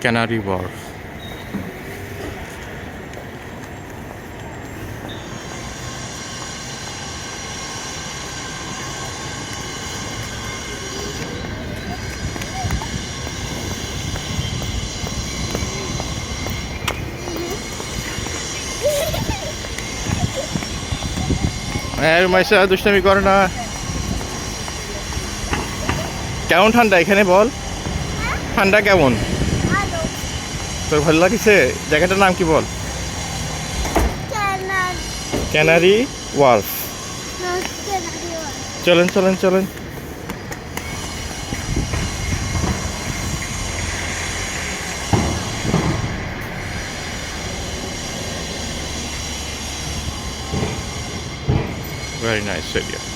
Canary wharf. Maisha দুষ্টামি করে না। কেমন ঠান্ডা এখানে বল? ঠান্ডা কেমন? তোর ভালো লাগছে? জায়গাটার নাম কি বল? Canary wharf. চলেন চলেন চলেন। Very nice area.